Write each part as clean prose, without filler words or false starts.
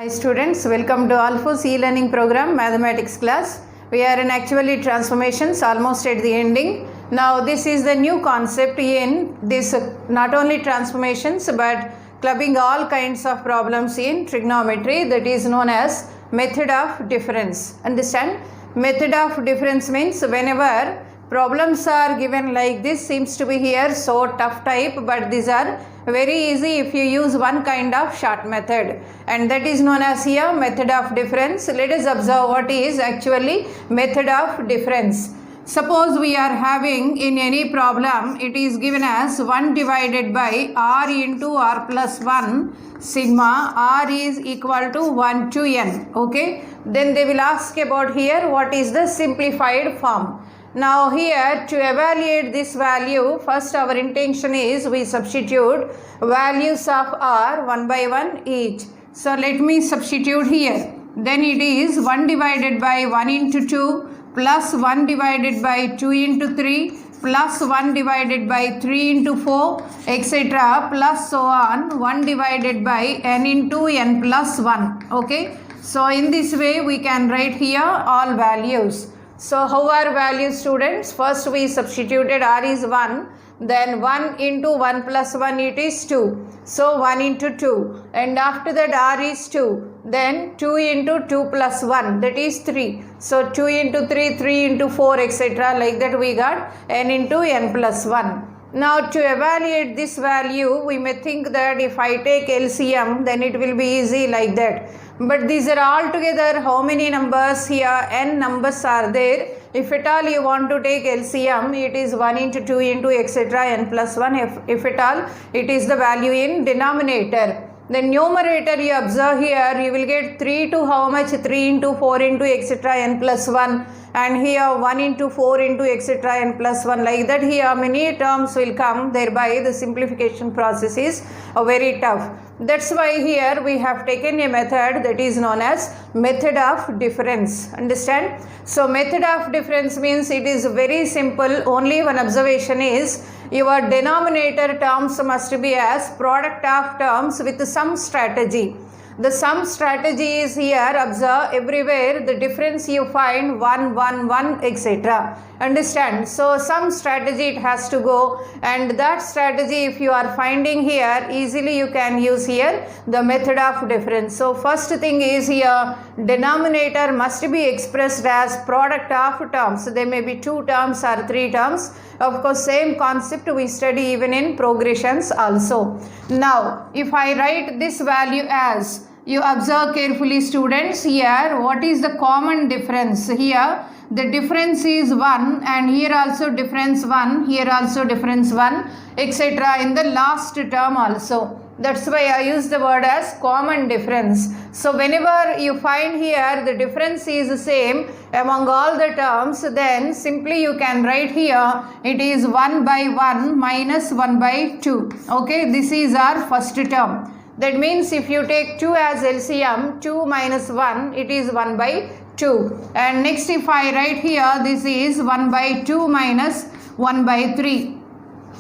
Hi students, welcome to Alpha's e-learning program mathematics class. We are in actually transformations almost at the ending. Now this is the new concept in this not only transformations but clubbing all kinds of problems in trigonometry, that is known as method of difference. Understand? Method of difference means whenever problems are given like this, seems to be here so tough type, but these are very easy if you use one kind of short method, and that is known as here method of difference. Let us observe what is actually method of difference. Suppose we are having in any problem, it is given as 1 divided by r into r plus 1 sigma r is equal to 1 to n. Okay, then they will ask about here what is the simplified form. Now here to evaluate this value, first our intention is we substitute values of r one by one each. So let me substitute here. Then it is 1 divided by 1 into 2 plus 1 divided by 2 into 3 plus 1 divided by 3 into 4 etc. plus so on 1 divided by n into n plus 1. Okay. So in this way we can write here all values. So how are values, students? First we substituted r is 1, then 1 into 1 plus 1 it is 2. So 1 into 2, and after that r is 2, then 2 into 2 plus 1, that is 3. So 2 into 3, 3 into 4 etc. like that we got n into n plus 1. Now to evaluate this value, we may think that if I take LCM then it will be easy like that. But these are all together how many numbers here? N numbers are there. If at all you want to take LCM, it is 1 into 2 into etc. n plus 1. If at all it is the value in denominator. The numerator you observe here, you will get 3 to how much? 3 into 4 into etc. n plus 1, and here 1 into 4 into etc. n plus 1, like that here many terms will come, thereby the simplification process is very tough. That's why here we have taken a method that is known as method of difference. Understand? So method of difference means it is very simple. Only one observation is your denominator terms must be as product of terms with some strategy. The sum strategy is here. Observe everywhere the difference you find 1, 1, 1 etc. Understand? So some strategy it has to go, and that strategy if you are finding here, easily you can use here the method of difference. So first thing is here denominator must be expressed as product of terms. There may be 2 terms or 3 terms. Of course same concept we study even in progressions also. Now if I write this value as, you observe carefully students here, what is the common difference? Here the difference is 1, and here also difference 1, here also difference 1 etc. in the last term also. That's why I use the word as common difference. So whenever you find here the difference is the same among all the terms, then simply you can write here it is 1 by 1 minus 1 by 2. Okay, this is our first term. That means if you take 2 as LCM, 2 minus 1, it is 1 by 2. And next if I write here, this is 1 by 2 minus 1 by 3.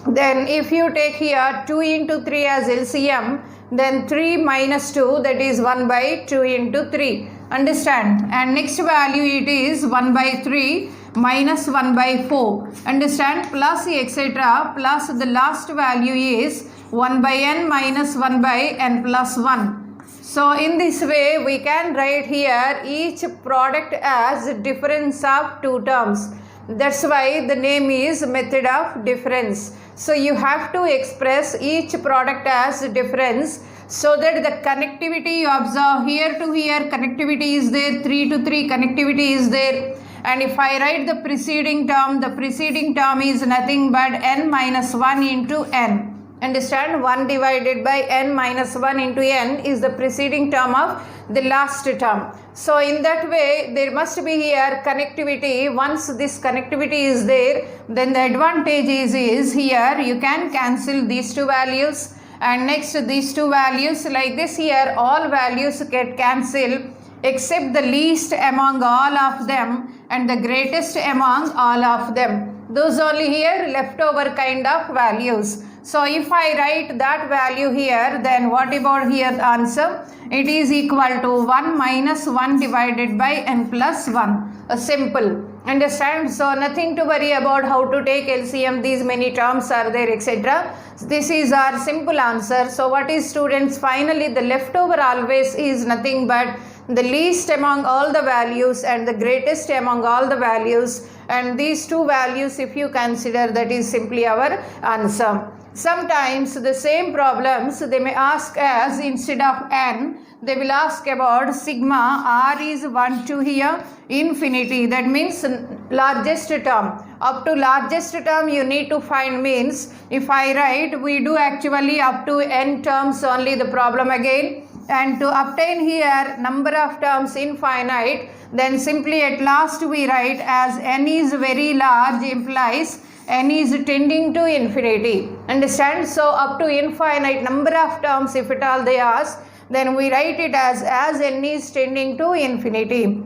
Then if you take here 2 into 3 as LCM, then 3 minus 2, that is 1 by 2 into 3. Understand? And next value it is 1 by 3 minus 1 by 4. Understand? Plus etc. plus the last value is 1 by n minus 1 by n plus 1. So in this way we can write here each product as difference of 2 terms. That's why the name is method of difference. So you have to express each product as difference, so that the connectivity you observe here to here connectivity is there, 3 to 3 connectivity is there. And if I write the preceding term, the preceding term is nothing but n minus 1 into n. Understand? 1 divided by n minus 1 into n is the preceding term of the last term. So in that way there must be here connectivity. Once this connectivity is there, then the advantage is here you can cancel these 2 values, and next these 2 values, like this here all values get cancelled except the least among all of them and the greatest among all of them. Those only here leftover kind of values. So if I write that value here, then what about here the answer? It is equal to 1 minus 1 divided by n plus 1. Simple. Understand? So nothing to worry about how to take LCM, these many terms are there, etc. This is our simple answer. So what is, students, finally the leftover always is nothing but the least among all the values and the greatest among all the values, and these two values if you consider, that is simply our answer. Sometimes the same problems they may ask as, instead of n, they will ask about sigma r is 1 to here infinity, that means largest term. Up to largest term you need to find, means if I write, we do actually up to n terms only the problem again, and to obtain here number of terms infinite, then simply at last we write as n is very large implies n is tending to infinity. Understand? So up to infinite number of terms if at all they ask, then we write it as n is tending to infinity.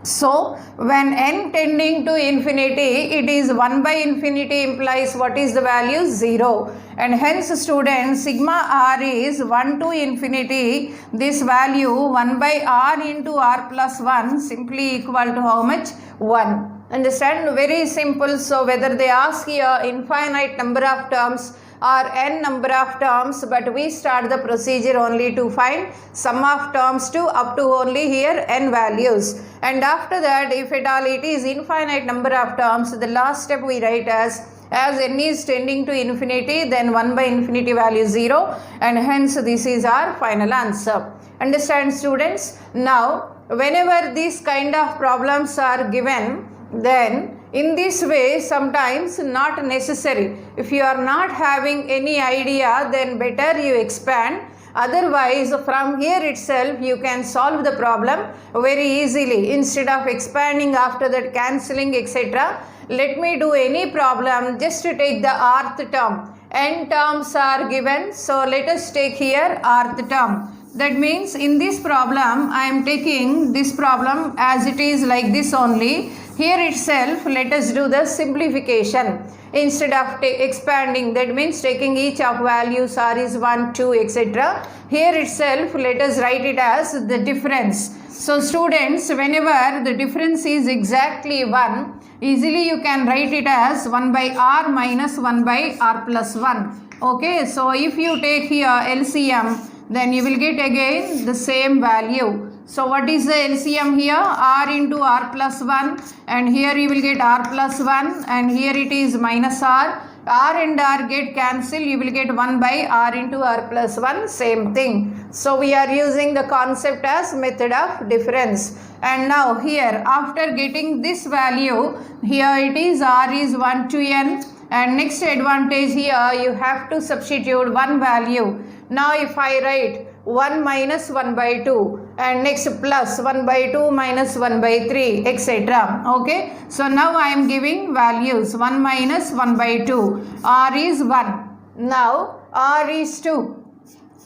So when n tending to infinity, it is 1 by infinity implies what is the value? 0. And hence students, sigma r is 1 to infinity, this value 1 by r into r plus 1 simply equal to how much? 1. Understand? Very simple. So whether they ask here infinite number of terms or n number of terms, but we start the procedure only to find sum of terms to up to only here n values, and after that if at all it is infinite number of terms, the last step we write as n is tending to infinity, then 1 by infinity value 0, and hence this is our final answer. Understand, students? Now whenever these kind of problems are given, then in this way sometimes not necessary. If you are not having any idea, then better you expand. Otherwise from here itself you can solve the problem very easily. Instead of expanding, after that cancelling, etc., let me do any problem, just to take the rth term. N terms are given, so let us take here rth term. That means in this problem I am taking this problem as it is like this only. Here itself let us do the simplification. Instead of expanding, that means taking each of values r is 1, 2, etc. Here itself let us write it as the difference. So students, whenever the difference is exactly 1, easily you can write it as 1 by r minus 1 by r plus 1. Okay, so if you take here LCM, then you will get again the same value. So what is the LCM here? R into r plus 1, and here you will get r plus 1, and here it is minus r. R and r get cancelled, you will get 1 by r into r plus 1, same thing. So we are using the concept as method of difference. And now here, after getting this value, here it is r is 1 to n, and next advantage here you have to substitute one value. Now if I write 1 minus 1 by 2, and next plus 1 by 2 minus 1 by 3, etc. Okay, so now I am giving values 1 minus 1 by 2, r is 1, now r is 2.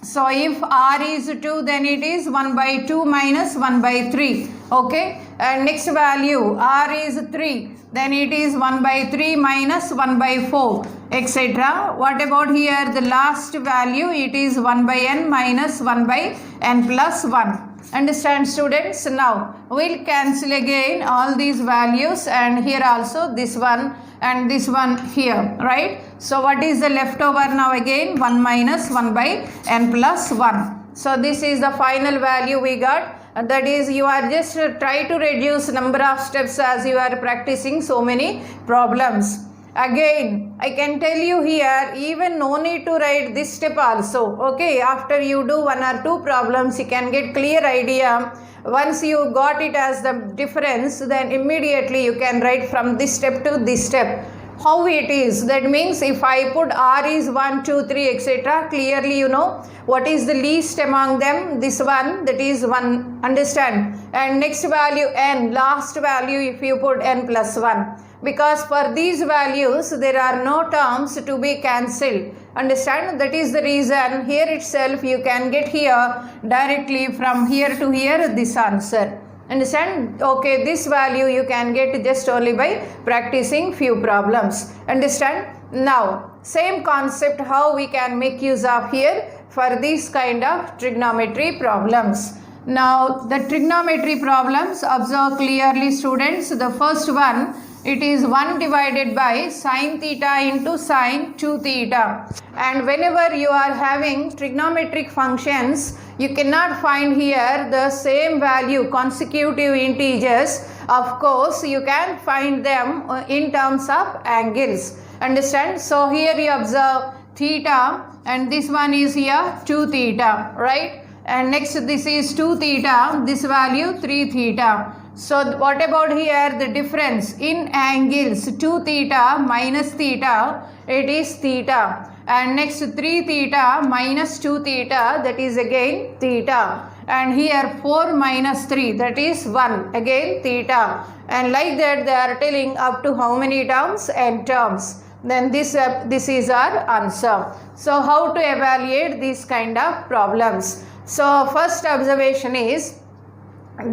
So if r is 2, then it is 1 by 2 minus 1 by 3. Okay, and next value r is 3, then it is 1 by 3 minus 1 by 4, etc. What about here the last value? It is 1 by n minus 1 by n plus 1. Understand, students? Now we'll cancel again all these values, and here also this one and this one here, right? So what is the leftover now? Again 1 minus 1 by n plus 1. So this is the final value we got. That is, you are just try to reduce number of steps as you are practicing so many problems. Again, I can tell you here, even no need to write this step also. Okay, after you do 1 or 2 problems, you can get clear idea. Once you got it as the difference, then immediately you can write from this step to this step how it is. That means if I put r is 1, 2, 3, etc., clearly you know what is the least among them. This one, that is 1. Understand? And next value n, last value if you put n plus 1. Because for these values there are no terms to be cancelled. Understand? That is the reason here itself you can get here directly from here to here this answer. Understand? Okay, this value you can get just only by practicing few problems. Understand? Now same concept how we can make use of here for these kind of trigonometry problems. Now the trigonometry problems, observe clearly students. The first one, it is 1 divided by sine theta into sine 2 theta. And whenever you are having trigonometric functions, you cannot find here the same value consecutive integers. Of course, you can find them in terms of angles. Understand? So here you observe theta, and this one is here 2 theta, right? And next this is 2 theta, this value 3 theta. So what about here the difference in angles? 2 theta minus theta, it is theta. And next 3 theta minus 2 theta, that is again theta. And here 4 minus 3, that is 1, again theta. And like that they are telling up to how many terms? N terms. Then this is our answer. So how to evaluate these kind of problems? So first observation is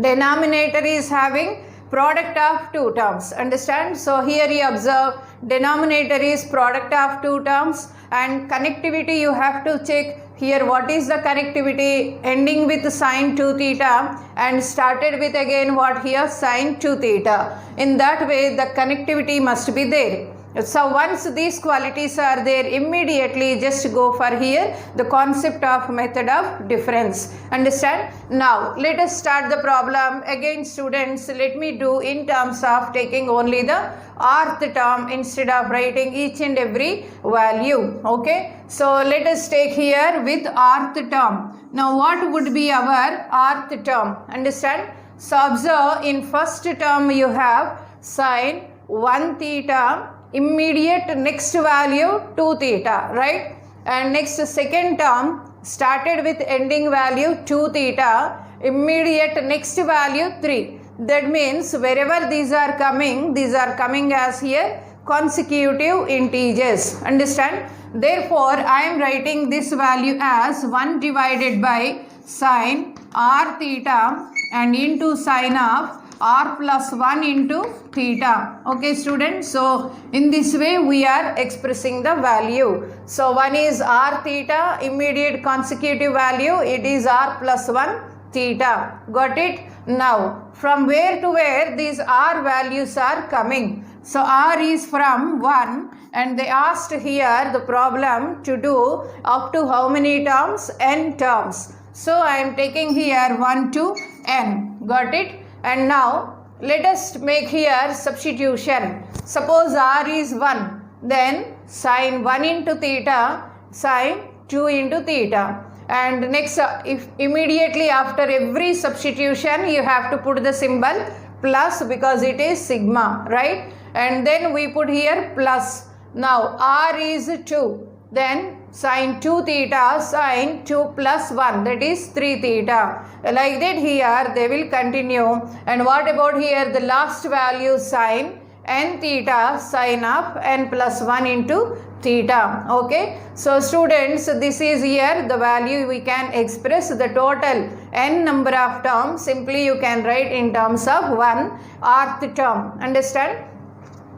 denominator is having product of 2 terms. Understand? So here you observe denominator is product of 2 terms, and connectivity you have to check here what is the connectivity ending with sine 2 theta and started with again what here sine 2 theta. In that way the connectivity must be there. So once these qualities are there, immediately just go for here the concept of method of difference. Understand? Now let us start the problem. Again students, let me do in terms of taking only the rth term instead of writing each and every value. Okay, so let us take here with rth term. Now what would be our rth term? Understand? So observe, in first term you have sine 1 theta, immediate next value 2 theta, right? And next second term started with ending value 2 theta, immediate next value 3. That means wherever these are coming as here consecutive integers. Understand? Therefore I am writing this value as 1 divided by sine r theta and into sine of r plus 1 into theta. Okay students, so in this way we are expressing the value. So one is r theta, immediate consecutive value, it is r plus 1 theta. Got it? Now from where to where these r values are coming? So r is from 1, and they asked here the problem to do up to how many terms? N terms. So I am taking here 1 to n. Got it? And now let us make here substitution. Suppose r is 1, then sine 1 into theta, sine 2 into theta. And next, if immediately after every substitution you have to put the symbol plus because it is sigma, right? And then we put here plus. Now r is 2, then sine 2 theta, sine 2 plus 1, that is 3 theta. Like that here they will continue. And what about here the last value sine n theta, sine of n plus 1 into theta. Okay, so students, this is here the value we can express the total n number of terms. Simply you can write in terms of 1 rth term. Understand?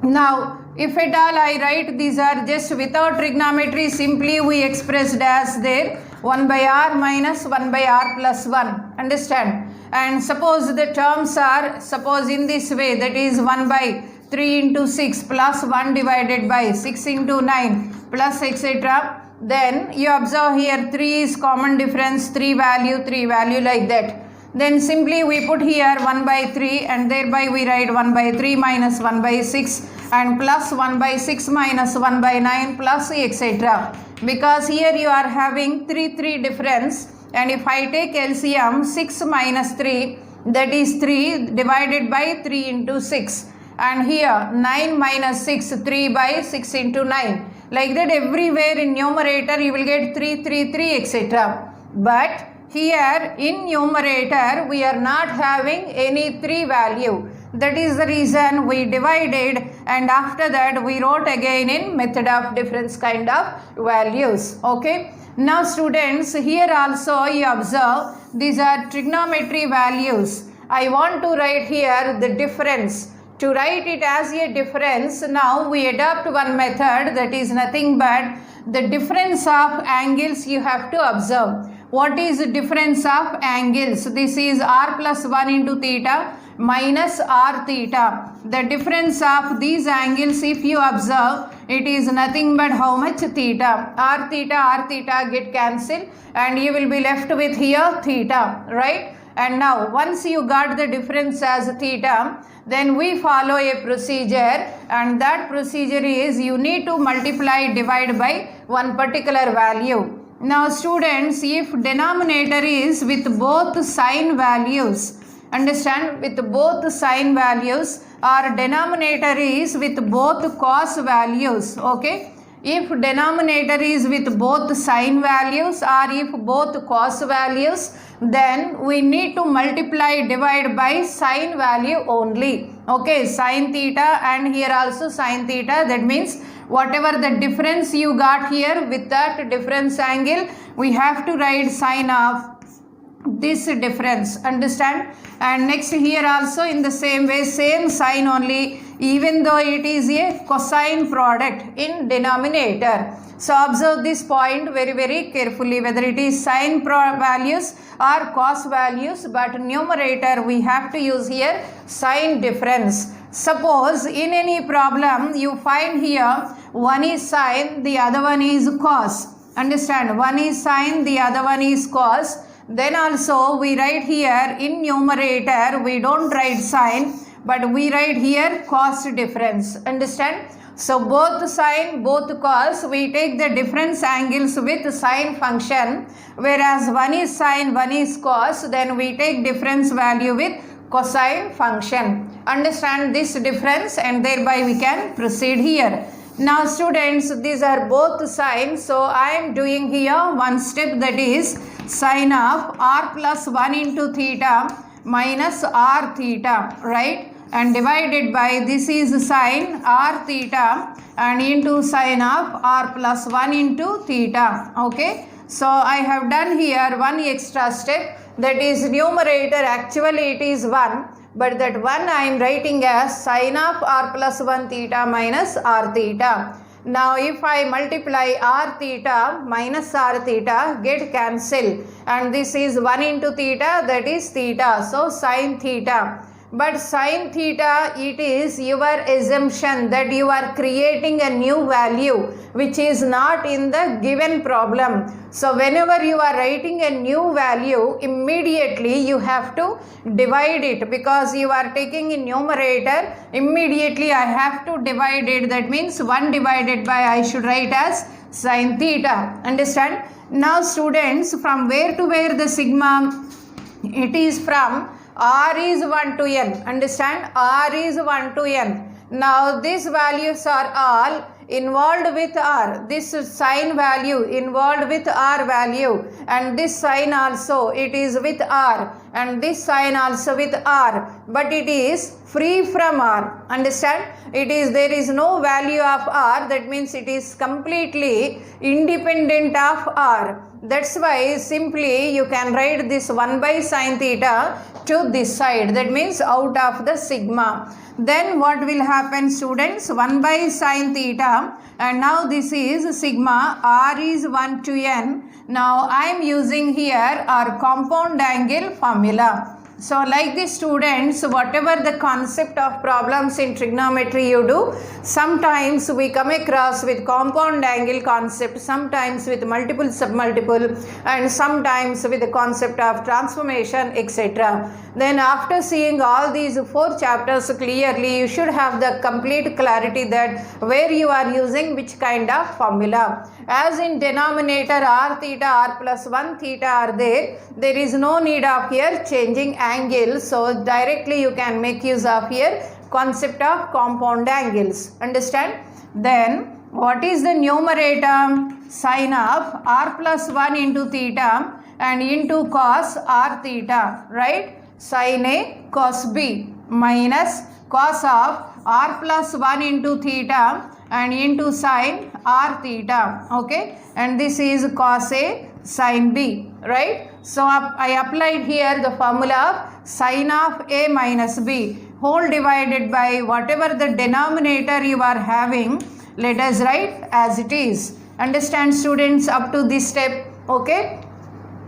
Now if at all I write these are just without trigonometry, simply we expressed as there 1 by r minus 1 by r plus 1. Understand? And suppose the terms are, suppose in this way, that is 1 by 3 into 6 plus 1 divided by 6 into 9 plus etc. Then you observe here 3 is common difference, 3 value like that. Then simply we put here 1 by 3 and thereby we write 1 by 3 minus 1 by 6 and plus 1 by 6 minus 1 by 9 plus etc. Because here you are having 3 difference, and if I take LCM 6 minus 3, that is 3 divided by 3 into 6, and here 9 minus 6, 3 by 6 into 9. Like that everywhere in numerator you will get 3 etc. But here in numerator we are not having any 3 value. That is the reason we divided, and after that we wrote again in method of difference kind of values. Okay. Now students, here also you observe these are trigonometry values. I want to write here the difference. To write it as a difference, now we adopt one method, that is nothing but the difference of angles you have to observe. What is the difference of angles? This is r plus 1 into theta minus r theta. The difference of these angles, if you observe, it is nothing but how much? Theta. R theta get cancelled and you will be left with here theta, right? And now once you got the difference as theta, then we follow a procedure, and that procedure is you need to multiply divide by one particular value. Now students, if denominator is with both sign values, understand, with both sign values, or denominator is with both cos values, okay? If denominator is with both sign values or if both cos values, then we need to multiply divide by sign value only, okay? Sin theta and here also sin theta, that means whatever the difference you got here with that difference angle, we have to write sign of this difference, understand? And next here also in the same way, same sign only, even though it is a cosine product in denominator. So observe this point very, very carefully, whether it is sine values or cos values, but numerator we have to use here sign difference. Suppose in any problem you find here one is sine, the other one is cos, understand? One is sine, the other one is cos. Then also we write here in numerator, we don't write sine, but we write here cos difference, understand? So both sine, both cos, we take the difference angles with sine function, whereas one is sine, one is cos, then we take difference value with cosine function. Understand this difference, and thereby we can proceed here. Now students, these are both sine, so I am doing here one step, that is sine of r plus 1 into theta minus r theta, right? And divided by, this is sine r theta and into sine of r plus 1 into theta, okay? So I have done here one extra step, that is numerator, actually it is 1, but that 1 I am writing as sine of r plus 1 theta minus r theta. Now if I multiply r theta minus r theta, get cancelled, and this is 1 into theta, that is theta, so sine theta. But sine theta, it is your assumption that you are creating a new value which is not in the given problem. So whenever you are writing a new value, immediately you have to divide it, because you are taking in numerator, immediately I have to divide it. That means 1 divided by, I should write as sine theta, understand? Now students, from where to where the sigma? It is from r is 1 to n, understand? R is 1 to n. Now these values are all involved with r. This sine value involved with r value, and this sine also it is with r, and this sine also with r, but it is free from r, understand? It is, there is no value of r, that means it is completely independent of r. That's why simply you can write this 1 by sine theta to this side, that means out of the sigma. Then what will happen students? 1 by sine theta, and now this is sigma, r is 1 to n. Now I am using here our compound angle formula. So like this students, whatever the concept of problems in trigonometry you do, sometimes we come across with compound angle concept, sometimes with multiple submultiple, and sometimes with the concept of transformation, etc. Then after seeing all these 4 chapters clearly, you should have the complete clarity that where you are using which kind of formula. As in denominator r theta, r plus 1 theta are there, there is no need of here changing angle, so directly you can make use of here concept of compound angles, understand? Then what is the numerator? Sine of r plus 1 into theta and into cos r theta, right? Sin A cos B minus cos of r plus 1 into theta and into sin r theta, okay? And this is cos A sin b, right? So I applied here the formula of sin of a minus b whole divided by whatever the denominator you are having, let us write as it is. Understand students up to this step, okay?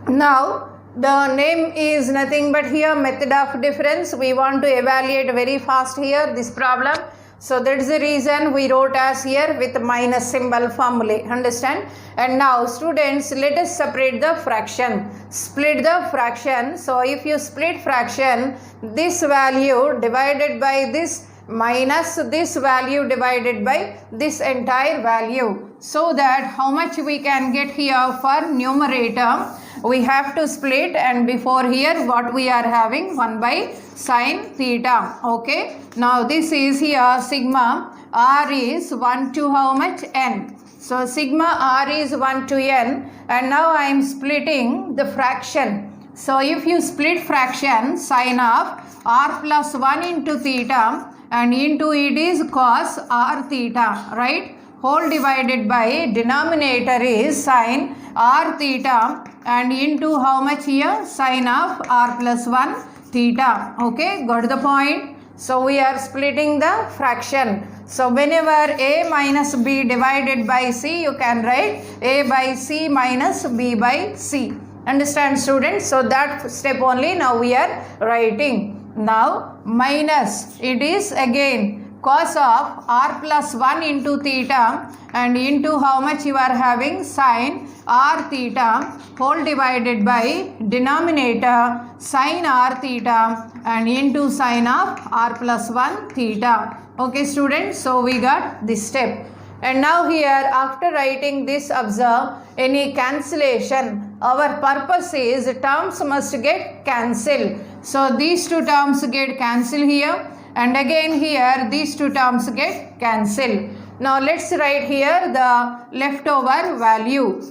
Now the name is nothing but here method of difference. We want to evaluate very fast here this problem. So that is the reason we wrote as here with minus symbol formulae. Understand? And now students, let us separate the fraction. Split the fraction. So if you split fraction, this value divided by this minus this value divided by this entire value, so that how much we can get here for numerator, we have to split, and before here what we are having 1 by sin theta. Okay, now this is here sigma r is 1 to how much n. So sigma r is 1 to n, and now I am splitting the fraction. So if you split fraction, sin of r plus 1 into theta and into it is cos r theta, right? Whole divided by denominator is sin r theta and into how much here? Sin of r plus 1 theta. Okay, got the point? So we are splitting the fraction. So whenever a minus b divided by c, you can write a by c minus b by c. Understand students? So that step only now we are writing. Now minus, it is again cos of r plus 1 into theta and into how much you are having? Sin r theta whole divided by denominator sin r theta and into sin of r plus 1 theta. Okay students, so we got this step. And now here after writing this, observe any cancellation. Our purpose is terms must get cancelled. So these two terms get cancelled here, and again here these two terms get cancelled. Now let's write here the leftover value,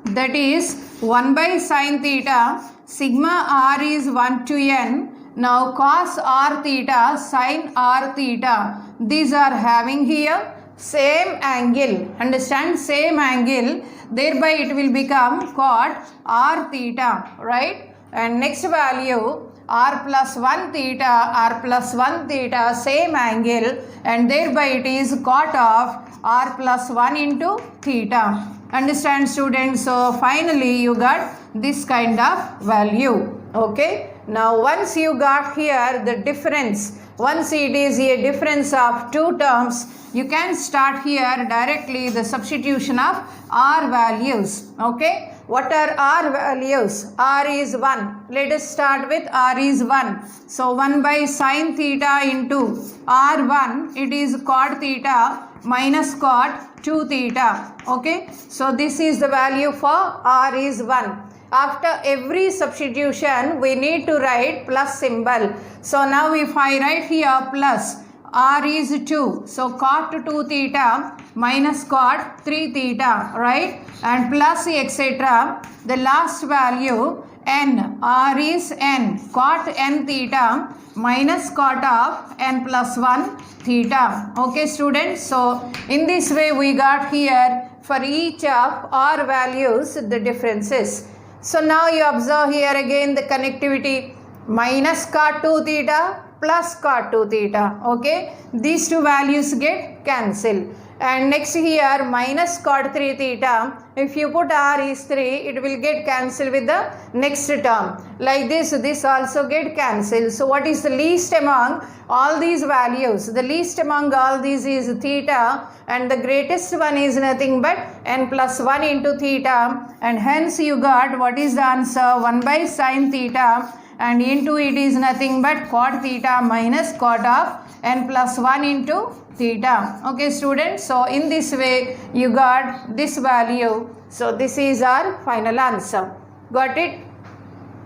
that is 1 by sin theta, sigma r is 1 to n. Now cos r theta, sin r theta, these are having here same angle. Understand? Same angle, thereby it will become cot r theta, right? And next value r plus 1 theta, r plus 1 theta, same angle, and thereby it is cot of r plus 1 into theta. Understand students? So finally you got this kind of value. Okay, now once you got here the difference, once it is a difference of two terms, you can start here directly the substitution of r values. Okay, what are r values? R is 1. Let us start with r is 1. So 1 by sin theta into r1, it is cot theta minus cot 2 theta. Okay, so this is the value for r is 1. After every substitution we need to write plus symbol. So now if I write here plus, r is 2, so cot 2 theta minus cot 3 theta, right? And plus etc. The last value n, r is n, cot n theta minus cot of n plus 1 theta. Okay students, so in this way we got here for each of r values the differences. So now you observe here again the connectivity, minus cot 2 theta plus cot 2 theta. Okay, these two values get cancelled. And next here minus cot 3 theta, if you put r is 3, it will get cancelled with the next term. Like this also get cancelled. So what is the least among all these values? The least among all these is theta, and the greatest one is nothing but n plus 1 into theta, and hence you got what is the answer? 1 by sin theta and into it is nothing but cot theta minus cot of n plus 1 into theta. Okay students, so in this way you got this value. So this is our final answer. Got it?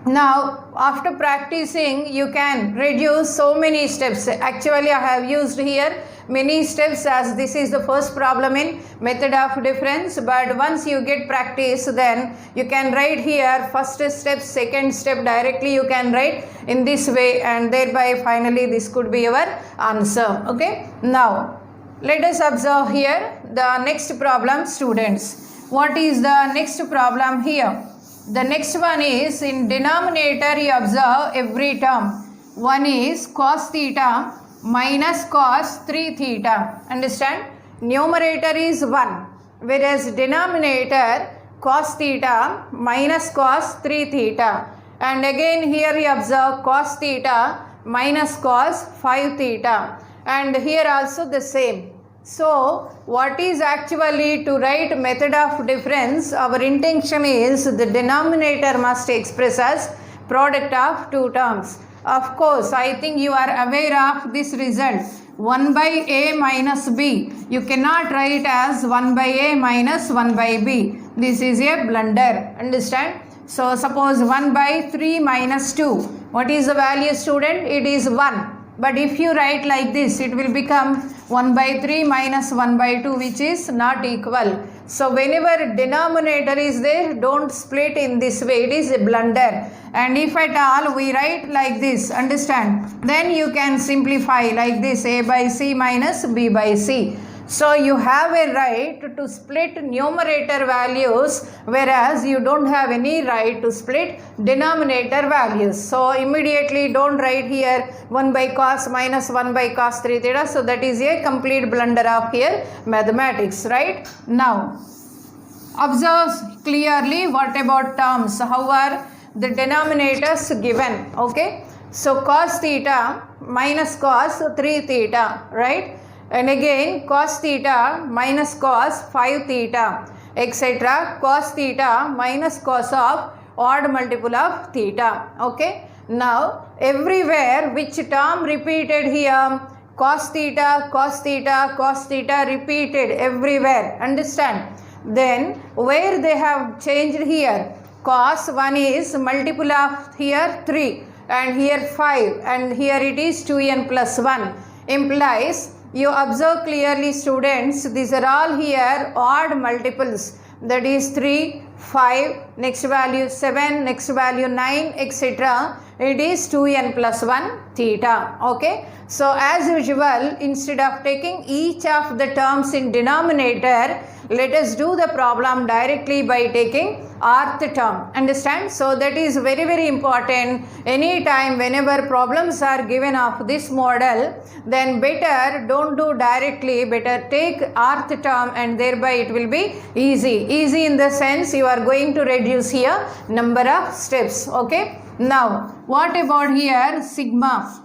Now after practicing you can reduce so many steps. Actually I have used here many steps as this is the first problem in method of difference, but once you get practice then you can write here first step, second step directly you can write in this way, and thereby finally this could be your answer. Okay, now let us observe here the next problem students. What is the next problem here? The next one is in denominator you observe every term. One is cos theta minus cos 3 theta. Understand? Numerator is 1, whereas denominator cos theta minus cos 3 theta. And again here you observe cos theta minus cos 5 theta. And here also the same. So what is actually to write method of difference? Our intention is the denominator must express as product of two terms. Of course, I think you are aware of this result. 1 by a minus b. You cannot write as 1 by a minus 1 by b. This is a blunder. Understand? So suppose 1 by 3 minus 2. What is the value, student? It is 1. But if you write like this, it will become 1 by 3 minus 1 by 2, which is not equal. So whenever denominator is there, don't split in this way. It is a blunder. And if at all we write like this, understand, then you can simplify like this, a by c minus b by c. So you have a right to split numerator values, whereas you don't have any right to split denominator values. So immediately don't write here 1 by cos minus 1 by cos 3 theta. So that is a complete blunder of here mathematics, right? Now observe clearly what about terms. How are the denominators given? Okay, so cos theta minus cos 3 theta, right? And again cos theta minus cos 5 theta, etc. Cos theta minus cos of odd multiple of theta. Okay, now everywhere which term repeated here? Cos theta, cos theta, cos theta repeated everywhere. Understand? Then where they have changed here? Cos 1 is multiple of here 3 and here 5 and here it is 2n plus 1, implies, you observe clearly, students, these are all here odd multiples, that is 3, 5, next value 7, next value 9, etc. It is 2n plus 1 theta. Okay, so as usual, instead of taking each of the terms in denominator, let us do the problem directly by taking rth term. Understand? So that is very important. Anytime whenever problems are given of this model, then better don't do directly, better take rth term, and thereby it will be easy. Easy in the sense you are going to reduce here number of steps. Okay, now what about here sigma?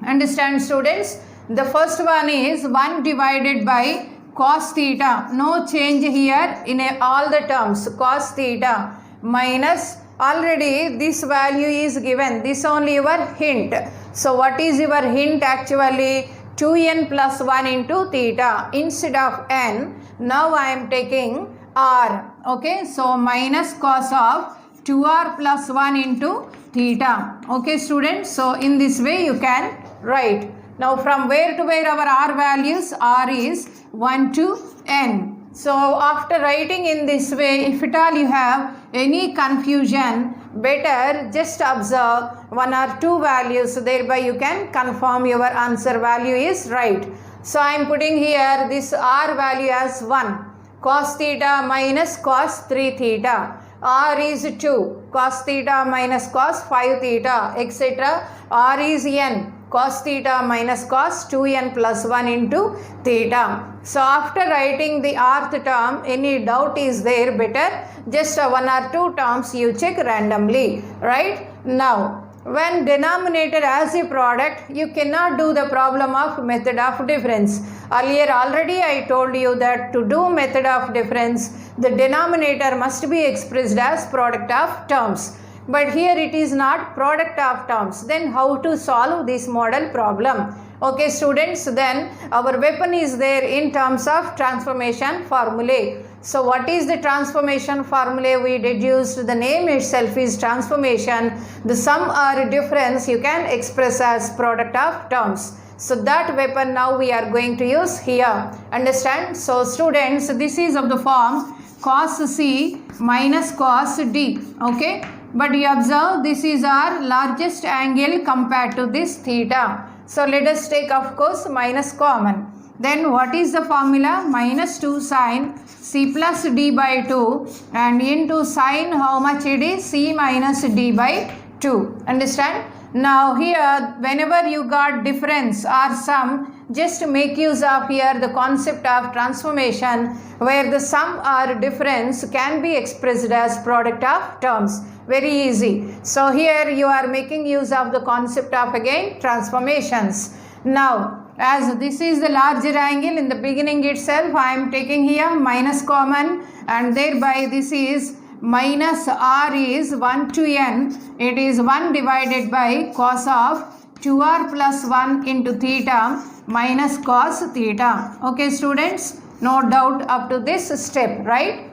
Understand, students? The first one is 1 divided by cos theta, no change here in all the terms, cos theta minus, already this value is given, this only your hint. So what is your hint actually? 2n plus 1 into theta instead of n. Now I am taking r. Okay, so minus cos of 2r plus 1 into theta. Okay, students, so in this way you can write. Now from where to where our r values? R is 1 to n. So after writing in this way, if at all you have any confusion, better just observe 1 or 2 values, thereby you can confirm your answer value is right. So I am putting here this r value as 1, cos theta minus cos 3 theta. R is 2, cos theta minus cos 5 theta, etc. R is n, cos theta minus cos 2n plus 1 into theta. So after writing the rth term, any doubt is there, better just 1 or 2 terms you check randomly, right? Now when denominator as a product, you cannot do the problem of method of difference. Earlier already I told you that to do method of difference, the denominator must be expressed as product of terms. But here it is not product of terms. Then how to solve this model problem? Okay, students, then our weapon is there in terms of transformation formulae. So what is the transformation formulae? We deduced the name itself is transformation. The sum or difference you can express as product of terms. So that weapon now we are going to use here. Understand? So students, this is of the form cos C minus cos D. Okay. But you observe this is our largest angle compared to this theta. So let us take of course minus common. Then what is the formula? Minus 2 sine c plus d by 2 and into sine how much it is? C minus d by 2. Understand? Now here whenever you got difference or sum, just make use of here the concept of transformation where the sum or difference can be expressed as product of terms. Very easy. So here you are making use of the concept of again transformations. Now as this is the larger angle, in the beginning itself I am taking here minus common and thereby this is minus r is 1 to n. It is 1 divided by cos of 2r plus 1 into theta minus cos theta. Okay students, no doubt up to this step, right?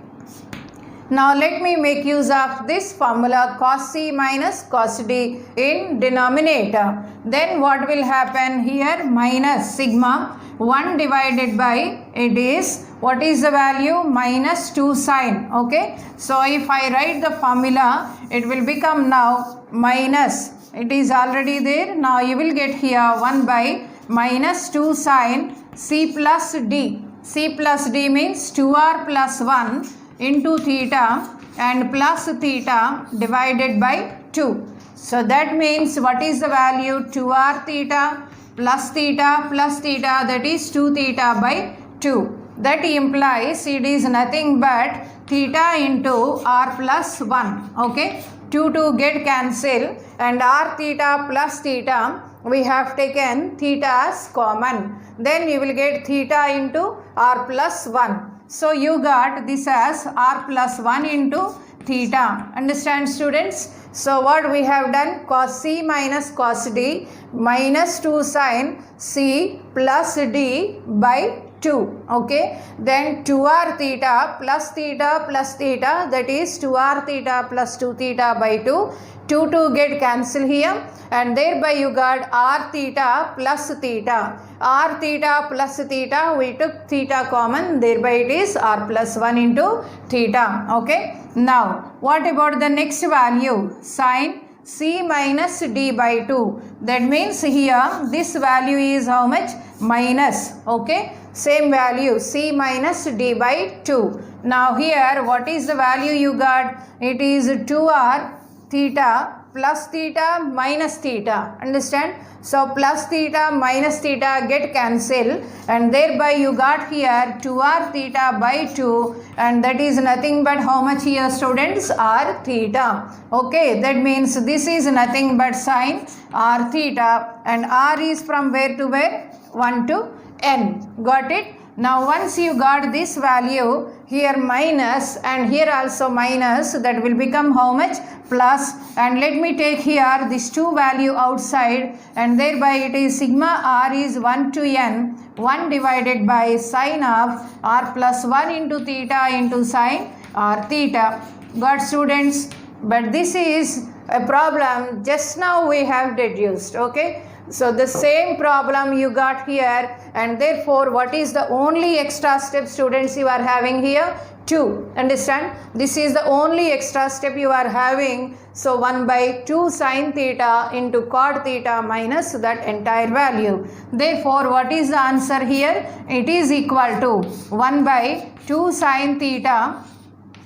Now let me make use of this formula cos c minus cos d in denominator. Then what will happen here? Minus sigma 1 divided by, it is, what is the value? Minus 2 sine. Okay. So if I write the formula, it will become now minus, it is already there. Now you will get here 1 by minus 2 sine c plus d. C plus d means 2r plus 1 into theta and plus theta divided by 2. So that means what is the value? 2r theta plus theta, that is 2 theta by 2. That implies it is nothing but theta into r plus 1. Okay. 2 get cancelled and r theta plus theta we have taken theta as common. Then you will get theta into r plus 1. So you got this as r plus 1 into theta. Understand students? So what we have done? Cos c minus cos d minus 2 sine c plus d by 2. Okay. Then 2r theta, that is 2r theta plus 2 theta by 2. 2 get cancel here and thereby you got r theta plus theta. R theta plus theta, we took theta common, thereby it is r plus 1 into theta. Okay. Now what about the next value? Sine c minus d by 2. That means here this value is how much? Minus. Okay. Same value c minus d by 2. Now here what is the value you got? It is 2r theta plus theta minus theta. Understand? So plus theta minus theta get cancelled and thereby you got here 2r theta by 2 and that is nothing but how much here students? R theta. Okay, that means this is nothing but sine r theta and r is from where to where? 1 to n. Got it? Now once you got this value, here minus and here also minus, that will become how much? Plus, and let me take here this 2 value outside and thereby it is sigma r is 1 to n, 1 divided by sine of r plus 1 into theta into sine r theta. Got students? But this is a problem just now we have deduced. Okay. So the same problem you got here and therefore what is the only extra step students you are having here? 2. Understand? This is the only extra step you are having. So 1 by 2 sine theta into cot theta minus that entire value. Therefore what is the answer here? It is equal to 1 by 2 sine theta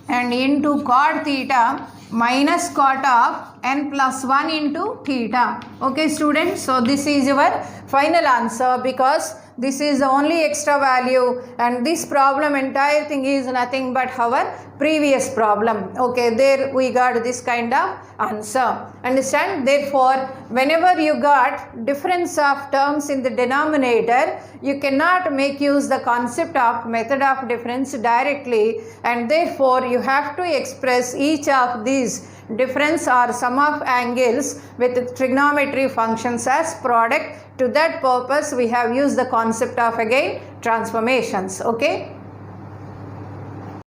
and into cot theta minus cot of n plus 1 into theta. Okay students, so this is your final answer because this is the only extra value and this problem entire thing is nothing but our previous problem. Okay, there we got this kind of answer. Understand? Therefore whenever you got difference of terms in the denominator, you cannot make use the concept of method of difference directly and therefore you have to express each of these difference or sum of angles with trigonometry functions as product. To that purpose we have used the concept of again transformations. Okay.